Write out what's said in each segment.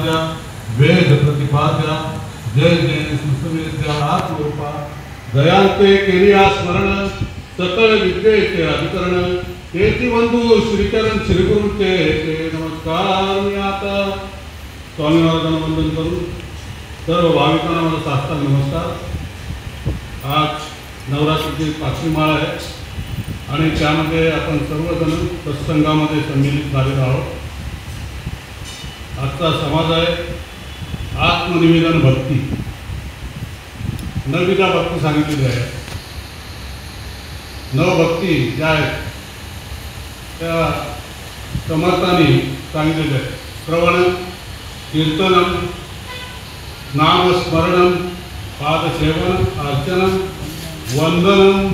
आराध्या वेद प्रतिपाद्या जय जय सुसुविद्या आत्मरूपा दयांते केलिया स्मरण सकल विद्येचे अधिकरण केती बंधू श्रीचरण श्रीगुरूचे ते नमस्कार. मी आता स्वामी महाराजांना वंदन करून सर्व भाविकांना माझा साष्टांग नमस्कार. आज नवरात्रीची 5वी माळ आहे आणि त्यामध्ये आपण सर्वजण सत्संगामध्ये सम्मिलित झालेलो आहोत. आजचा समाज आहे आत्मनिवेदन भक्ती. नवविधा भक्ती सांगितलेली आहे. नवभक्ती ज्या आहेत त्या समर्थांनी सांगितलेल्या आहेत. श्रवण कीर्तनम नामस्मरणम पादसेवन अर्चनम वंदनम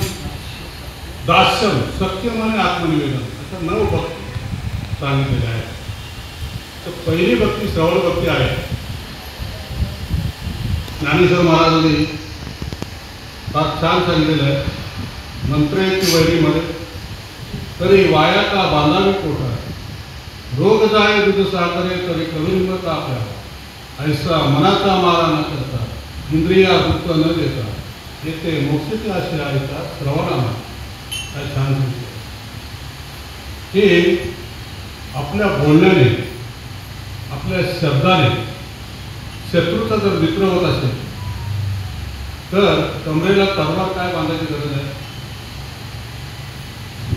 दास्यम सत्यम आणि आत्मनिवेदन असं 9 भक्ती सांगितलेल्या आहेत. तर पहिली भक्ती श्रवण भक्ती आहे. ज्ञानेश्वर महाराजांनी फार छान सांगितलेलं आहे. मंत्रेची वैरीमध्ये तरी वाया का बांधावी कोठा रोग जाय दूध साखरे तरी कविंब ताप्या ऐसा मनाचा मारा न करता इंद्रिया दुःख न देता येथे मोक्षित अशी आयता श्रवणामा. काय छान सांगितलं की आपल्या बोलण्याने आपल्या शब्दाने शत्रूचा जर मित्र होत असेल तर कमरेला तलवार काय बांधायची गरज आहे.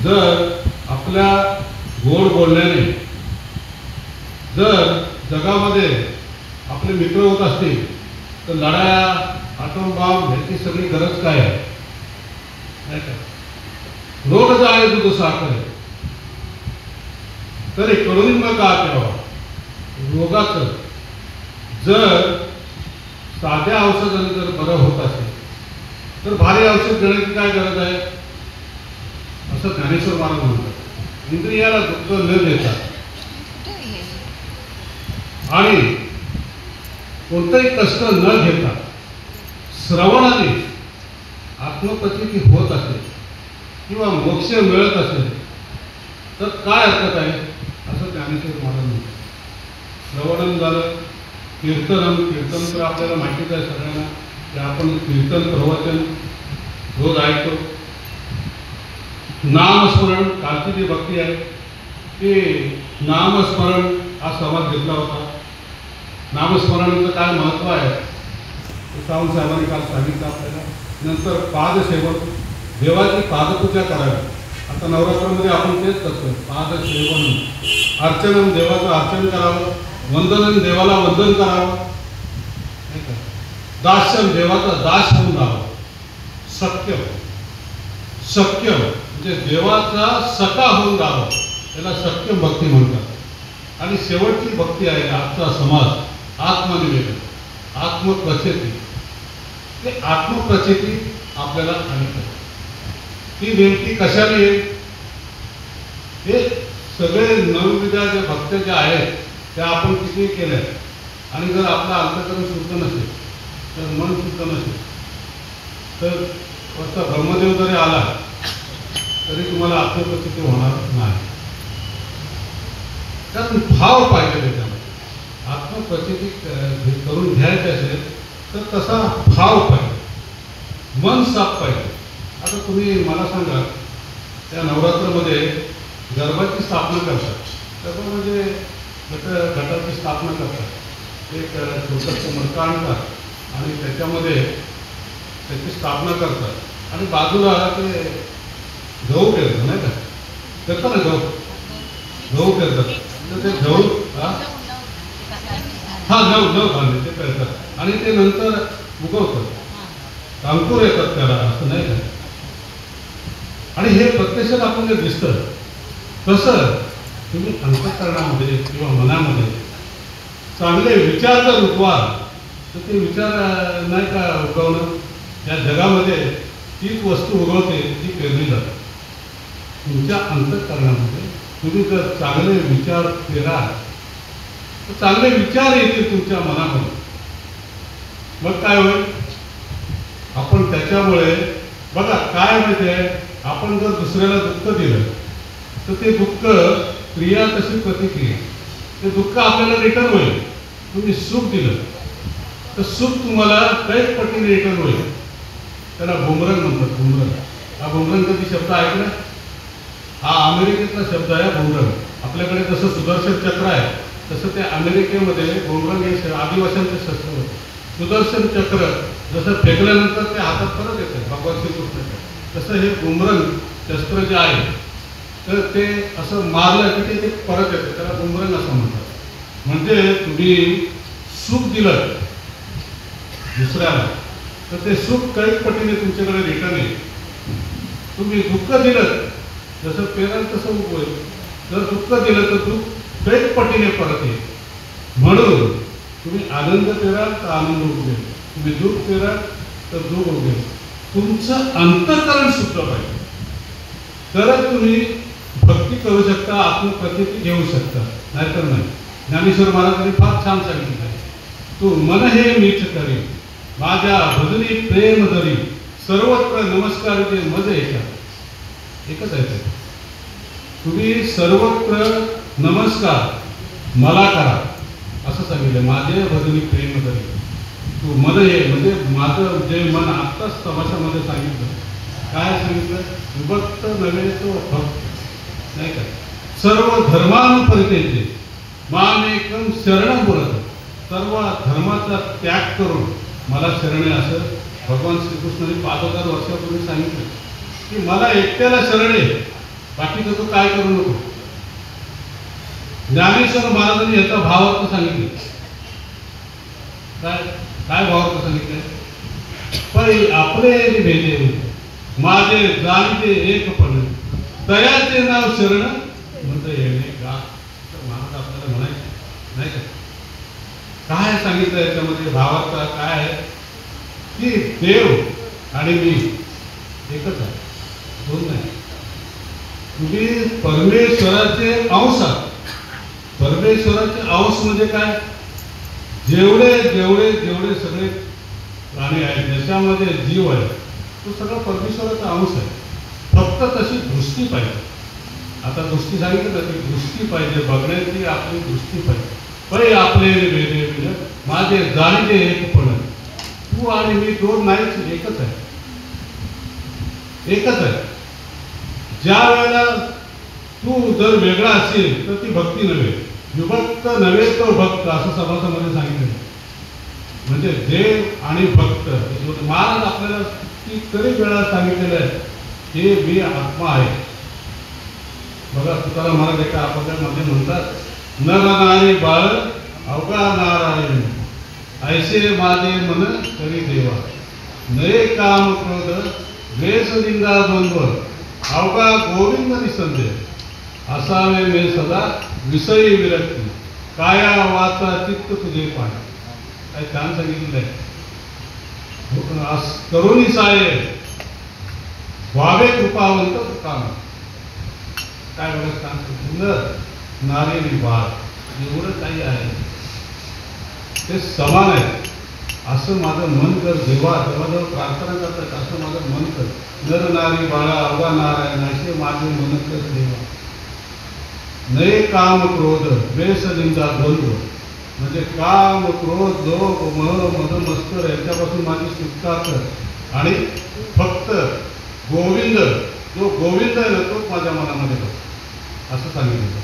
जर आपल्या गोड बोलण्याने जर जगामध्ये आपले मित्र होत असतील तर लढाया आटोम बॉम्ब ह्याची सगळी गरज काय आहे नाही का. रोग जाय दूध साखर तरी कडुनिंब का प्यावा. रोगाचं जर साध्या औषधाने जर बरं होत असेल तर भारी औषध देण्याची काय गरज आहे असं ज्ञानेश्वर महाराज म्हणतात. इंद्रियाला दुःख न देता आणि कोणतंही कष्ट न घेता श्रवणाने आत्मप्रचिती होत असेल किंवा मोक्ष मिळत असेल तर काय हरकत आहे असं ज्ञानेश्वर महाराज म्हणतात. श्रवणम झालं. कीर्तनम कीर्तन तर आपल्याला माहितीच आहे सगळ्यांना की आपण कीर्तन प्रवचन रोज ऐकतो. नामस्मरण कालची जी भक्ती आहे की नामस्मरण हा समाज घेतला होता. नामस्मरणाचं काय महत्त्व आहे ते सावंत साहेबांनी काल सांगितलं आपल्याला. नंतर पादसेवन देवाची पादपूजा करावी. आता नवरात्रामध्ये आपण तेच करतो. पादसेवन अर्चनम देवाचं अर्चन करावं. वंदनम देवाला वंदन करावं. दास्यम देवाचा दास होऊन राहावं. सत्यम सत्य म्हणजे देवाचा सखा होऊन राहावं त्याला सत्यम भक्ती म्हणतात. आणि शेवटची भक्ती आहे आजचा समाज आत्मनिवेदन आत्मप्रचिती. ते आत्मप्रचिती आपल्याला सांगितलं. ती नेमकी कशाने येईल हे सगळे नवविधा ज्या भक्त्या ज्या आहेत त्या आपण किती केल्या आणि जर आपलं अंतःकरण शुद्ध नसेल तर मन शुद्ध नसेल तर फक्त ब्रह्मदेव जरी आला तरी तुम्हाला आत्मप्रचिती होणार नाही. कारण भाव पाहिजे त्याच्यामध्ये. आत्मप्रचिती करून घ्यायची असेल तर तसा भाव पाहिजे. मन साफ पाहिजे. आता तुम्ही मला सांगा त्या नवरात्रामध्ये गरबाची स्थापना करतात. गरबा म्हणजे घटाची स्थापना करतात. एक छोटंसं मडकं आणतात आणि त्याच्यामध्ये त्याची स्थापना करतात आणि बाजूला ते गहू ठेवतात नाही का. करतात ना गहू ठेवतात तर ते गहू गहू बांधले ते करतात आणि ते नंतर उगवतात. अंकुर येतात त्याला असं नाही का. आणि हे प्रत्यक्षात आपण जे दिसतं तसं तुम्ही अंतःकरणामध्ये किंवा मनामध्ये चांगले विचार जर उगवाल तर ते विचार नाही का उगवणं. या जगामध्ये तीच वस्तू उगवते ती पेरली जाते. तुमच्या अंतःकरणामध्ये तुम्ही जर चांगले विचार केला तर चांगले विचार येतील तुमच्या मनामध्ये. मग काय होईल आपण त्याच्यामुळे बघा काय माहिती आहे आपण जर दुसऱ्याला दुःख दिलं तर ते दुःख क्रिया तशी प्रतिक्रिया ते दुःख आपल्याला रिटर्न होईल. तुम्ही सुख दिलं तर सुख तुम्हाला कैक पटीने रिटर्न होईल. त्याला बुमरंग म्हणतात. बुमरंग हा बुमरंग कधी शब्द ऐकला? हा अमेरिकेतला शब्द आहे बुमरंग. आपल्याकडे जसं सुदर्शन चक्र आहे तसं ते अमेरिकेमध्ये बुमरंग हे आदिवासींचं शस्त्र होतं. सुदर्शन चक्र जसं फेकल्यानंतर ते हातात परत येतं भगवान श्रीकृष्णाच्या, तसं हे बुमरंग शस्त्र जे आहे तर ते असं मारलं की ते परत येतं. त्याला बुमरंग असं म्हणतात. म्हणजे तुम्ही सुख दिलं दुसऱ्याला तर ते सुख कैक पटीने तुमच्याकडे रिटर्न येईल. तुम्ही दुःख दिलं जसं पेराल तसं होईल. जर दुःख दिलं तर दुःख कैक पटीने परत येईल. म्हणून तुम्ही आनंद पेराल तर आनंद उगवेल, तुम्ही दुःख पेराल तर दुःख उगवेल. तुमचं अंतःकरण शुद्ध पाहिजे तरच तुम्ही भक्ती करू शकता, आत्मप्रतीती घेऊ शकता, नाहीतर नाही. ज्ञानेश्वर महाराजांनी फार छान सांगितलं आहे, तू मन हे मीच करी माझ्या भजनी प्रेम धरी सर्वत्र नमस्कार ते मज एकच आहे ते. तुम्ही सर्वत्र नमस्कार मला करा असं सांगितलं. माझे भजनी प्रेम धरी तू मन हे म्हणजे माझं जे मन आत्ताच तमाशामध्ये सांगितलं. काय सांगितलं? विभक्त नव्हे तो भक्त, नाही का? सर्व धर्मानुपरितेचे मामेकम शरण बोलत. सर्व धर्माचा त्याग करून मला शरण आहे असं भगवान श्रीकृष्णाने 5000 वर्षापूर्वी सांगितलं की मला एकट्याला शरण आहे, बाकीचं तू काय करू नको. ज्ञानेश्वर महाराजांनी याचा भावार्थ सांगितले. काय काय भावार्थ सांगितले? पण आपले भेटे माझे जाणते एकपण तयाचे नाव शरण म्हणतं येणे गा. महाराज आपल्याला म्हणायचं नाही का? काय सांगितलं याच्यामध्ये? भावार्थ काय आहे की देव आणि मी एकच आहे, दोन नाही. तुम्ही परमेश्वराचे अंश आहात. परमेश्वराचे अंश म्हणजे काय? जेवढे जेवढे जेवढे सगळे प्राणी आहेत ज्याच्यामध्ये जीव आहे तो सगळा परमेश्वराचा अंश आहे. फक्त तशी दृष्टी पाहिजे. आता दृष्टी सांगितलं ना, ती दृष्टी पाहिजे, बघण्याची आपली दृष्टी पाहिजे. पै आपले वेगळे माझे जाणीते एकपण. तू आणि मी दोन नाहीच, एकच आहे, एकच आहे. ज्या वेळेला तू जर वेगळा असेल तर ती भक्ती नव्हे, विभक्त नव्हे तो भक्त असं समाजामध्ये सांगितलं. म्हणजे देव आणि भक्त. महाराज आपल्याला कितीतरी वेळा सांगितलेलं आहे की मी आत्मा आहे. बघा तुकाराम महाराज एका आपल्यामध्ये म्हणतात, नर नारी बाळ अवघा नारायण ऐसे माझे मन करी देवा. नये काम क्रोध द्वेष निंदा द्वंद्व अवघा गोविंद निसंदेह. असावे मे सदा विषयी विरक्ती काया वाचा चित्त तुझे पाणी. काय छान सांगितलेलं आहे. करुणी साये व्हावे कृपावंत काम. काय बघा छान सांगितलं. नारी आणि बाळ एवढं काही आहे ते समान आहे असं माझं मन कर. देवा देवाजवळ प्रार्थना करतात असं माझं मन कर. नर नारी बाळा अवघा नारायण असे माझे मन कर देवा. नये काम क्रोध द्वेष निंदा द्वंद्व म्हणजे काम क्रोध लोभ मोह मद मत्सर याच्यापासून माझी सुटका कर आणि फक्त गोविंद, जो गोविंद आहे ना तोच माझ्या मनामध्ये कर असं सांगितलं.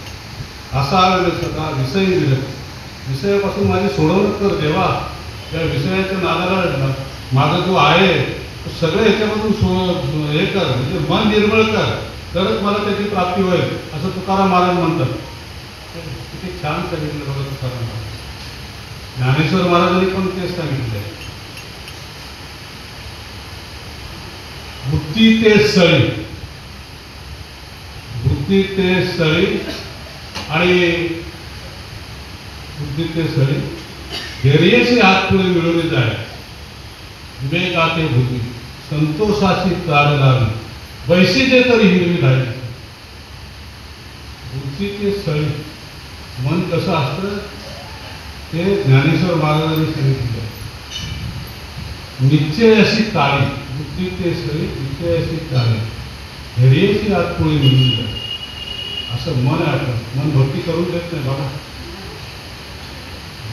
असा सदा विषयी विरक्ती. विषयापासून माझी सोडवणूक कर देवा. त्या विषयाच्या नादाला माझा जो आहे तो सगळं ह्याच्यापासून हे कर, म्हणजे मन निर्मळ कर, तरच मला त्याची प्राप्ती होईल असं तुकाराम महाराज म्हणतात. किती छान सांगितलं बघा तुकाराम महाराज. ज्ञानेश्वर महाराजांनी पण तेच सांगितलं आहे. बुद्धी ते स्थळी, बुद्धी ते स्थळी आणि बुद्धी ते स्थळी धैर्यशी हात पुढे मिळवले जाय. विवेकाचे बुद्धी संतोषाची चाल लावी वैशिष्ट्य तरी हिरवी राहील. बुद्धीचे स्थळी मन कसं असतं ते ज्ञानेश्वर महाराजांनी सांगितलं. निश्चय अशी ताळी बुद्धीचे स्थळी निश्चय अशी ताळी धैर्यशी हात पुढे मिळवली जाय. असं मन आहे आपलं. मन भक्ती करून देत नाही बाबा.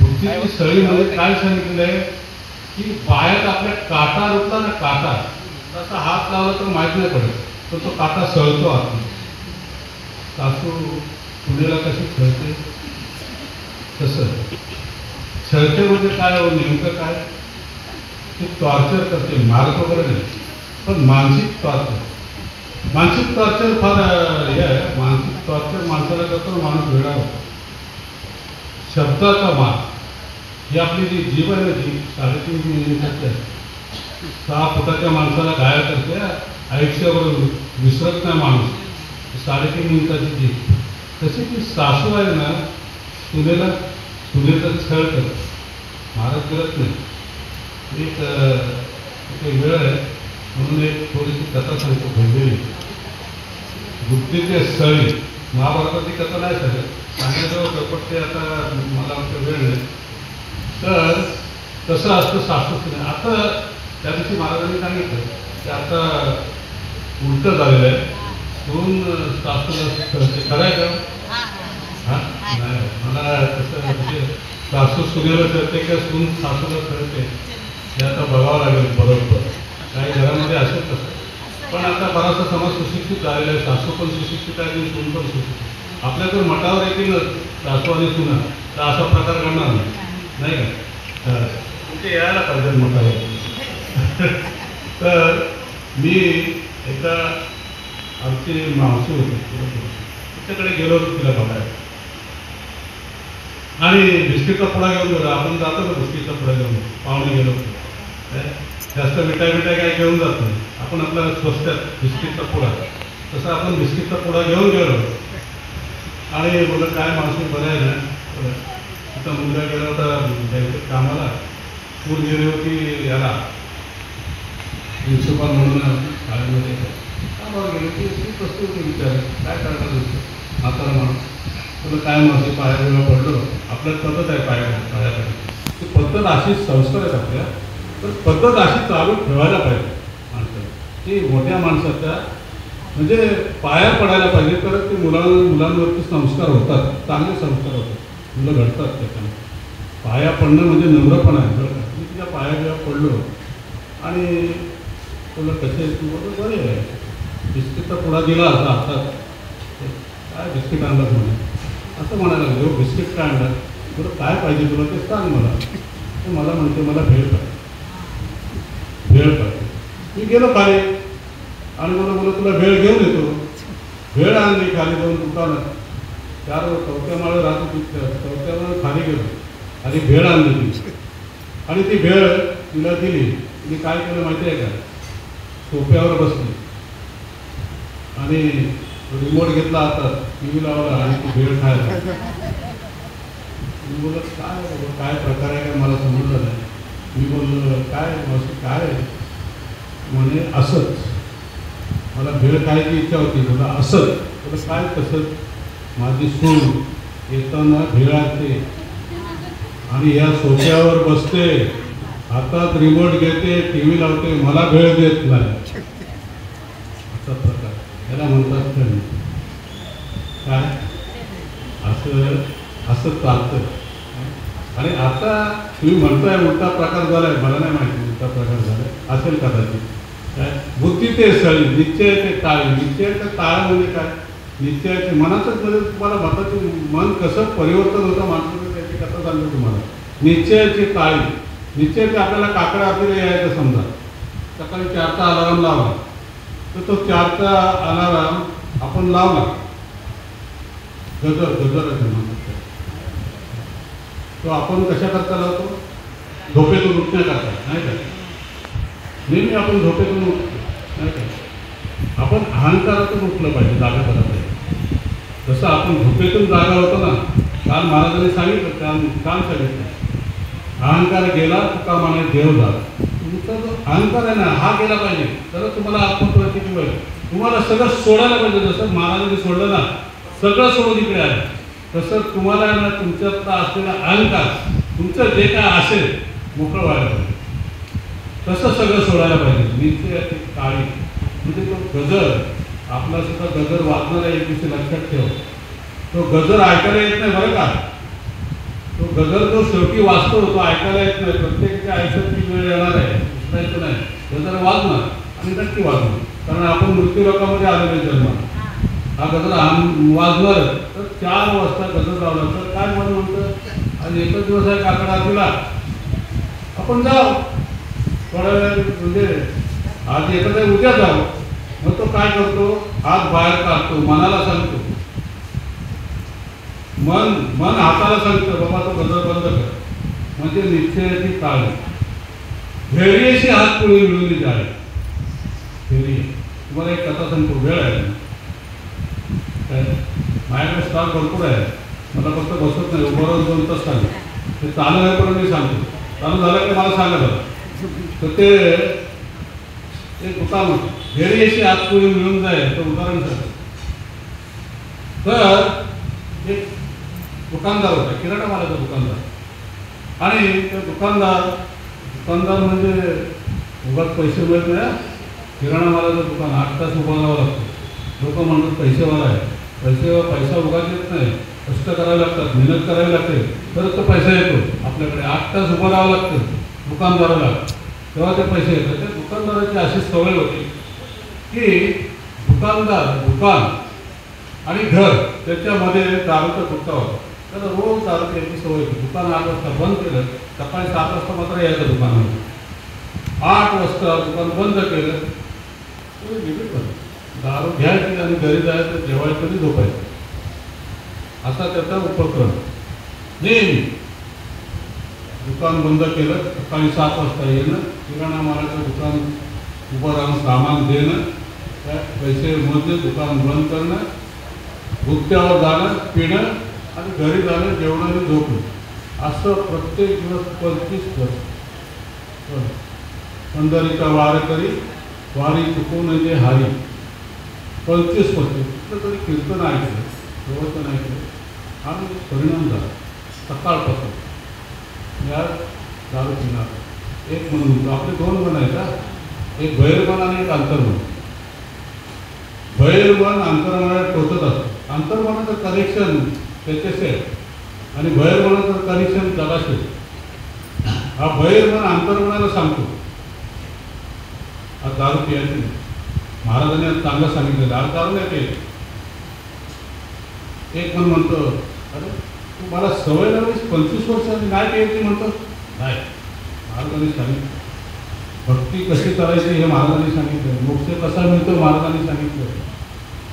बुद्धीची सळी म्हणजे काय सांगितलेलं आहे की पायात आपल्या काटा रुतला ना, काटा तसा हात लावला तर माहीत नाही पडत, तर तो काटा सळतो आतून. सासू पुण्याला कशी छळते तसं छळते म्हणजे काय हो, नेमकं काय ते टॉर्चर करते, मारत वगैरे नाही, पण मानसिक टॉर्चर. मानसिक टॉर्चर फार हे आहे. मानसिक टॉर्चर माणसाला करतो, माणूस वेळा होतो. शब्दाचा मार ही आपली जी जीव आहे ना, जी 3.5 मिनिटाची आहे, 6 फुटाच्या माणसाला घायल करते, आयुष्यावर विसरत नाही माणूस. 3.5 मिनिटाची जीव. तशी ती सासू आहे ना, सुनेचा छळ करते, मारत करत नाही. एक वेळ आहे म्हणून एक थोडीशी कथा सांगतो घडलेली. बुद्धीचे सळी, महाभारताची कथा नाही सांगायचं होतं, पण ते आता मला आमच्या वेळ नाही. तर कसं असतं सासूने, आता त्या दिवशी महाराजांनी सांगितलं की आता उलटं झालेलं आहे, म्हणून सासूला करायचं. हां नाही, मला तसं म्हणजे सासू सुनेला कळते का सून सासूला कळते हे आता बघावं लागेल बरोबर. काही घरामध्ये असेल तसं, पण आता बराचसा समाज सुशिक्षित झालेला आहे. सासू पण सुशिक्षित आहे आणि सून पण सुशिक्षित. आपल्या जर मठावर येतीलच सासू आणि सुना तर असा प्रकार घडणार नाही का. तुमचे यायला पाहिजे मठावर. तर मी एका आमची मावशी होती, तिच्याकडे गेलो होतो तिला बघायला, आणि बिस्किटचा पुडा घेऊन गेलो. आपण जातो ना बिस्किटचा पुडा घेऊन, पाहुणे गेलो होतो. जास्त मिठाई काही घेऊन जात नाही आपण, आपल्या स्वस्तात बिस्किटचा पुडा. तसं आपण बिस्किटचा पुडा घेऊन गेलो आणि बोललं काय माणूस बरं आहे ना. तिथं मुलगा गेला होता बँकेत कामाला, पूर गेली होती याला प्रिन्सिपाल म्हणून शाळेमध्ये कामावर गेले की वस्तू होती. विचार काय करणार होतं म्हातारा माणूस. तुला काय माणूस पायावेळा पडलो, आपल्यात पद्धत आहे पायाकडे. ती पद्धत अशी संस्कार आहेत आपल्या, तर पद्धत अशी चालू ठेवायला पाहिजे माणसाला. ती मोठ्या माणसाच्या म्हणजे पाया पडायला पाहिजे, तर ते मुलांवरती संस्कार होतात, चांगले संस्कार होतात, मुलं घडतात त्याच्यामुळे. पाया पडणं म्हणजे नम्रपणा आहे बरं का. मी तिच्या पायावेळा पडलो आणि तुला कसे तू बरं बरे आहे, बिस्किटचा पुडा दिला होता हातात, काय बिस्किट आणलं म्हणे, असं म्हणायला लागलं. बिस्किट काय आणलं, तुला काय पाहिजे तुला ते सांग मला. तर मला म्हणते मला भेळ पाहिजे. मी गेलो खाली आणि बोला तुला भेळ घेऊन येतो. भेळ आणली, खाली जाऊन दुकानात 4 माळे राहतो तिथं, 4थ्या माळे खाली गेलो आणि भेळ आणली ती, आणि ती भेळ तिला दिली. मी काय केलं माहिती आहे का, सोफ्यावर बसली आणि रिमोट घेतला हातात, टी व्ही लावला आणि ती भेळ खायला. मी बोलत काय प्रकार आहे काय मला समजलं नाही. मी बोललो काय काय म्हणे असंच मला भेळ खायची इच्छा होती. बोला असंच. बोला काय तसंच, माझी सून येताना भेळ आणते आणि या सोफ्यावर बसते, हातात रिमोट घेते, टी व्ही लावते, मला भेळ देत नाही. असा प्रकार याला म्हणतात काय, असं चालतं. आणि आता तुम्ही म्हणताय उलटा प्रकार झाला आहे, मला नाही माहिती उलटा प्रकार झाला आहे, असेल कदाचित. काय बुद्धी ते सळी, निश्चय ते टाळी. निश्चय ते टाळ म्हणजे काय, निश्चयाचे मनातच म्हणजे तुम्हाला मताचे मन कसं परिवर्तन होतं माणसाचं त्याची कथा सांगतो तुम्हाला. निश्चयाची टाळी, निश्चय ते आपल्याला काकडा आरतीला यायचं. समजा सकाळी 4चा अलाराम लावला, तर तो 4चा अलाराम आपण लावला, गजर म्हणतात तो आपण कशाकरता लावतो, झोपेतून उठण्याकरता नाही का. नेहमी आपण झोपेतून उठतो नाही का. आपण अहंकारातून उठलं पाहिजे, जागा झाला पाहिजे. जसं आपण झोपेतून जागा होतो ना, काल महाराजांनी सांगितलं, काल सांगितलं अहंकार गेला तुका माने देव झाला. तुमचा जो अहंकार आहे ना हा गेला पाहिजे, तर तुम्हाला आत्मप्रतीती मिळेल. तुम्हाला सगळं सोडायला पाहिजे. जसं महाराजांनी सोडलं ना, सगळं सोडून इकडे आलं, तसं तुम्हाला ना तुमच्यातला असलेला अहंकार, तुमचं जे काय असेल मोकळं व्हायला पाहिजे. तसं सगळं सोडायला पाहिजे. निश्चयाची काळी म्हणजे तो गजर, आपला सुद्धा गजर वाचणारा एक दिवशी लक्षात ठेव. तो गजर ऐकायला येत नाही बरं का, तो गझल जो शेवटी वाचतो तो ऐकायला येत नाही. प्रत्येकाच्या आयुष्यात ती वेळ येणार आहे, विसरायचं नाही. गझल वाचणार आणि नक्की वाचणार, कारण आपण मृत्यू लोकांमध्ये आलेले जन्माला. हा गजर वाजणार तर 4 वाजता गजर लावला तर काय मन म्हणतं, आज एकच दिवस आहे काकड आरतीला, आपण जाऊ थोड्या वेळ, म्हणजे आज एकच आहे उद्या जाऊ. मग तो काय करतो, हात बाहेर काढतो, मनाला सांगतो, मन हाताला सांगतं बाबा तो गजर बंद कर, म्हणजे निश्चयाची काळजी. धैर्यशी हात पुढे मिळवली जाईल. धैर्य तुम्हाला एक कथा सांगतो, वेळ आहे काय, माझ्याकडे स्टॉक भरपूर आहे, मला फक्त बसत नाही, उभं राहून 2 तास सांगेल. ते चालू आहे पण मी सांगतो, चालू झालं की मला सांगा बरं. तर ते एक दुकान होतं, धैर्यशी हात पुढे मिळून जाईल तर उदाहरण सांगतो. तर एक दुकानदार होता, किराणा मालाचा दुकानदार. आणि ते दुकानदार म्हणजे उगाच पैसे मिळत नाही. किराणा मालाचं दुकान 8 तास उभं राहावं लागतं. लोक म्हणतात पैसेवाला आहे, पैसा उगाच येत नाही, कष्ट करावे लागतात, मेहनत करावी लागते, तरच तो पैसा येतो आपल्याकडे. 8 तास उभं राहावं लागतं दुकानदाराला, तेव्हा ते पैसे येतात. त्या दुकानदाराची अशी सवय होती की दुकान आणि घर त्याच्यामध्ये दारूचा गुत्ता होता. तर रोज दारू प्यायची सवय होती. दुकान 8 वाजता बंद केलं, सकाळी 7 वाजता मात्र यायचं दुकानामध्ये. 8 वाजता दुकान बंद केलं, लिमिट बंद, दारू घ्यायची आणि घरी जायचं, जेवायचं आणि झोपायचं, असा त्याचा उपक्रम नेहमी. दुकान बंद केलं, सकाळी 7 वाजता येणं, किराणा मालाचं दुकान उभं राहून सामान देणं, त्या पैसे मोजणे, दुकान बंद करणं, गुत्त्यावर जाणं, पिणं आणि घरी जाणं, जेवण आणि झोपणं, असं प्रत्येक दिवस 25 वर्ष. पंढरीचा वारकरी वारी चुकून जे हारी, 25 वर्ष कुठलं तरी कीर्तन ऐकलं, प्रवचन ऐकलं आणि परिणाम झाला. सकाळपासून या दारू पिणार. एक मन म्हणतो, आपले 2 मन आहेत का, एक बहिर्मन आणि एक अंतर्मन. बहिर्मन अंतर्मनात टोचत असतं. अंतर्मनाचं कनेक्शन त्याच्याशी आहे आणि बहिर्मनाचं कनेक्शन जगाशी. हा बहिर्मन अंतर्मनाला सांगतो आज दारू पियायची नाही. महाराजांनी आज चांगलं सांगितलेलं, आज दारू नाही प्यायची. एक मन म्हणतो, अरे तू मला सवय लागलीस 25 वर्षांनी नाही प्यायची म्हणतो. नाही, महाराजांनी सांगितलं. भक्ती कशी करायची हे महाराजांनी सांगितलं. मोक्ष कसा मिळतो महाराजांनी सांगितलं.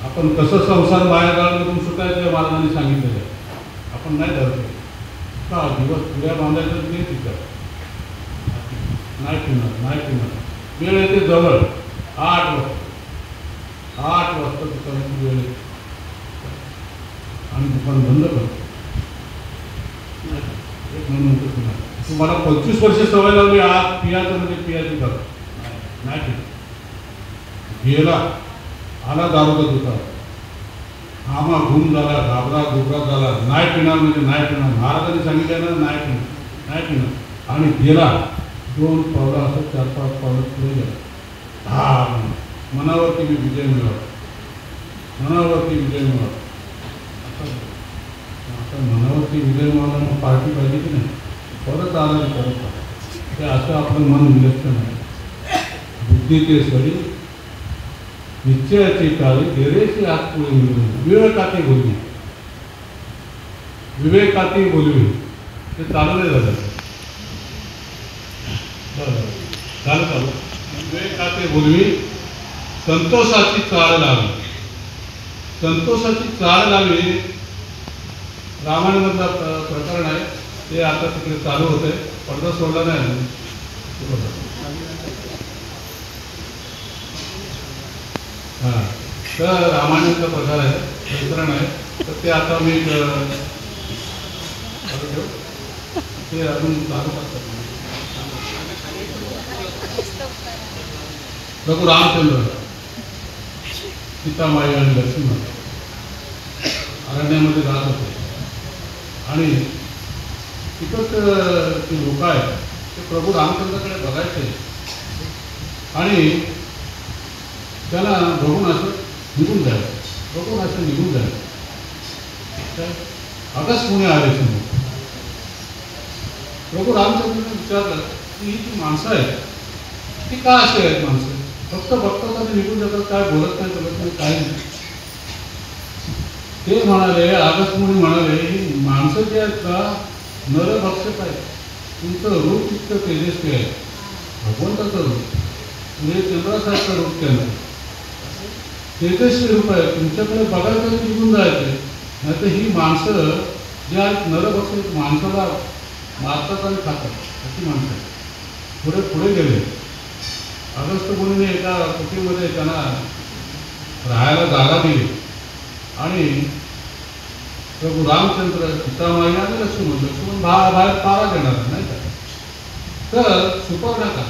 आपण कसं संसार मायाजाळामधून सुटायचं हे महाराजांनी सांगितलेलं आहे. आपण नाही धरतो का, दिवस पुऱ्या बांधायचं नाही, तिथं नाही पिणार. वेळ येते जवळ, 8 वाजता दुकानाची वेळ येते आणि दुकान बंद करतो. एक म्हणून तुम्हाला 25 वर्ष सवय लावली, आज पियाचं म्हणजे पियाची करतो नाही पित. गेला आला दारूचा दुकान, आम्हा घुम झाला, घाबरा घुबरा झाला, नाही पिणार म्हणजे नाही पिणार. महाराजांनी सांगितलं ना, नाही पिणार आणि गेला. 2 पावलं असं 4-5 पावलं पुढे गेला. मनावरती मी विजय मिळवला. आता मनावरती विजय मिळवला, मग पार्टी पाहिजे की नाही, परत आला परत. ते असं आपलं मन विलक्षण आहे. बुद्धीचे सरी निश्चयाची काळी, धैर्याची हात पुढे मिळवली, विवेकाती बोलवी. ते चालू नाही झालं. चालू विवेकाती बोलवी, संतोषाची चाळ लावी. रामायणामधलं प्रकरण आहे ते आता तिकडे चालू होते, पडदा सोडला नाही अजून. हां, तर रामायणाचा प्रकार आहे, प्रकरण आहे, तर ते आता मी ते अजून चालू करतात. प्रभू रामचंद्र, सीतामाई आणि लक्ष्मण अरण्यामध्ये राहत होते आणि तिथंच ती लोक आहेत ते प्रभू रामचंद्राकडे बघायचे आणि त्याला बघून असं निघून जायचं. अगस पुणे आले समोर. प्रभू रामचंद्राने विचारलं की ही जी माणसं आहेत ती का अशी आहेत माणसं? फक्त बघतात आणि निघून जातात, काय बोलत नाही बोलत नाही काही नाही. ते म्हणाले, अगस्त्यमुनी म्हणाले, ही माणसं जी आहेत का नरभक्षक आहेत. तुमचं रूप इतकं तेजस्वी आहे, भगवंताचं रूप म्हणजे चंद्रासारखं रूप केलं, तेजस्वी रूप आहे, तुमच्याकडे बघायचं आणि निघून जायचं. नाही तर ही माणसं जी आहेत नरभक्षक, माणसाला मारतात आणि खातात अशी माणसं आहेत. पुढे पुढे गेले. अगस्त्यमुनीने एका कुटीमध्ये त्यांना राहायला जागा दिली आणि प्रभू रामचंद्र, सीतामाई आणि लक्ष्मण बाहेर पारा देणार नाही का. तर सुपर्णका,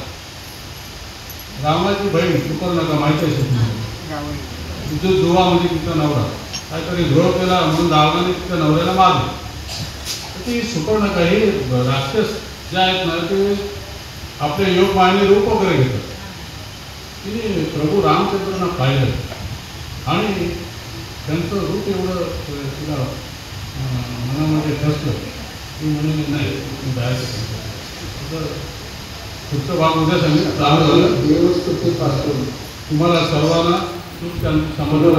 रामाची बहीण सुपर्णका, माहिती आहे तुम्हाला, तिचा जुवा म्हणजे तिचा नवरा काहीतरी द्रोह केला म्हणून रावणाने तिच्या नवऱ्याला मारलं. तर ती सुपर्णका ही राक्षस जे आहेत ना ते आपले योग मायने रूप वगैरे घेतात. तिने प्रभू रामचंद्रांना पाहिलं आणि त्यांचं रूप एवढं तिला मनामध्ये ठसलं की म्हणे नाही जायचं. पुढचं भाग उद्या सांगितलं. तुम्हाला सर्वांना समाधान